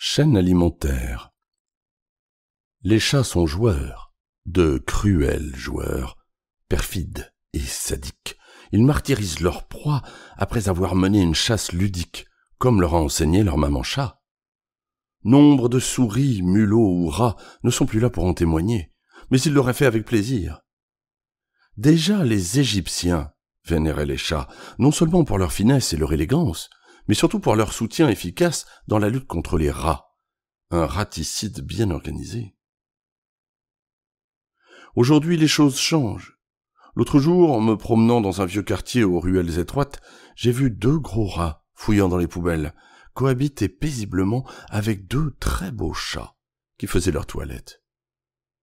Chaîne alimentaire. Les chats sont joueurs, de cruels joueurs, perfides et sadiques. Ils martyrisent leur proie après avoir mené une chasse ludique, comme leur a enseigné leur maman chat. Nombre de souris, mulots ou rats ne sont plus là pour en témoigner, mais ils l'auraient fait avec plaisir. Déjà les Égyptiens vénéraient les chats, non seulement pour leur finesse et leur élégance, mais surtout pour leur soutien efficace dans la lutte contre les rats, un raticide bien organisé. Aujourd'hui, les choses changent. L'autre jour, en me promenant dans un vieux quartier aux ruelles étroites, j'ai vu 2 gros rats fouillant dans les poubelles, cohabiter paisiblement avec 2 très beaux chats qui faisaient leur toilette.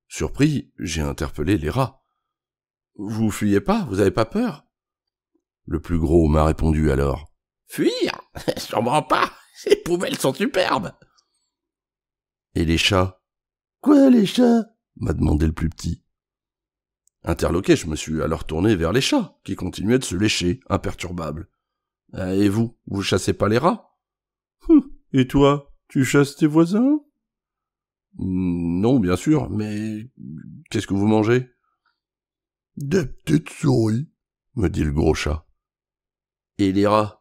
Surpris, j'ai interpellé les rats. « Vous fuyez pas, vous avez pas peur ?» Le plus gros m'a répondu alors. « Fuir ? Je comprends pas, ces poubelles sont superbes !» Et les chats ? « Quoi, les chats ?» m'a demandé le plus petit. Interloqué, je me suis alors tourné vers les chats, qui continuaient de se lécher, imperturbables. « Et vous, vous chassez pas les rats ?»« Et toi, tu chasses tes voisins ?»« Non, bien sûr, mais qu'est-ce que vous mangez ?»« Des petites souris, » me dit le gros chat. « Et les rats ?»«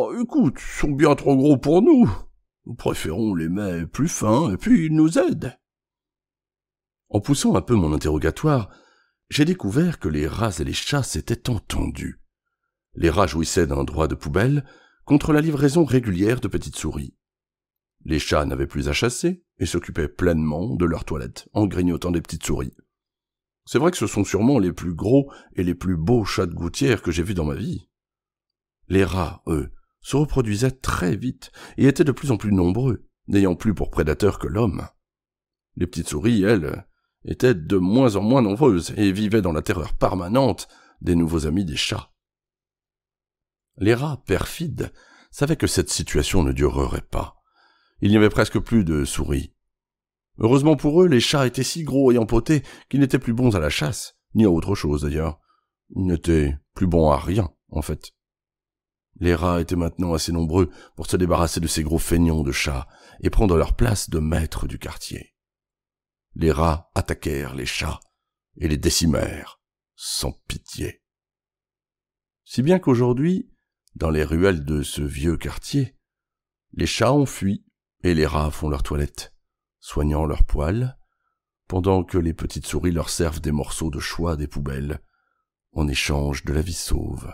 Oh, écoute, ils sont bien trop gros pour nous. Nous préférons les mets plus fins, et puis ils nous aident. » En poussant un peu mon interrogatoire, j'ai découvert que les rats et les chats s'étaient entendus. Les rats jouissaient d'un droit de poubelle contre la livraison régulière de petites souris. Les chats n'avaient plus à chasser et s'occupaient pleinement de leur toilette en grignotant des petites souris. C'est vrai que ce sont sûrement les plus gros et les plus beaux chats de gouttière que j'ai vus dans ma vie. Les rats, eux, se reproduisaient très vite et étaient de plus en plus nombreux, n'ayant plus pour prédateurs que l'homme. Les petites souris, elles, étaient de moins en moins nombreuses et vivaient dans la terreur permanente des nouveaux amis des chats. Les rats perfides savaient que cette situation ne durerait pas. Il n'y avait presque plus de souris. Heureusement pour eux, les chats étaient si gros et empotés qu'ils n'étaient plus bons à la chasse, ni à autre chose d'ailleurs. Ils n'étaient plus bons à rien, en fait. Les rats étaient maintenant assez nombreux pour se débarrasser de ces gros feignants de chats et prendre leur place de maître du quartier. Les rats attaquèrent les chats et les décimèrent, sans pitié. Si bien qu'aujourd'hui, dans les ruelles de ce vieux quartier, les chats ont fui et les rats font leur toilette, soignant leurs poils, pendant que les petites souris leur servent des morceaux de choix des poubelles en échange de la vie sauve.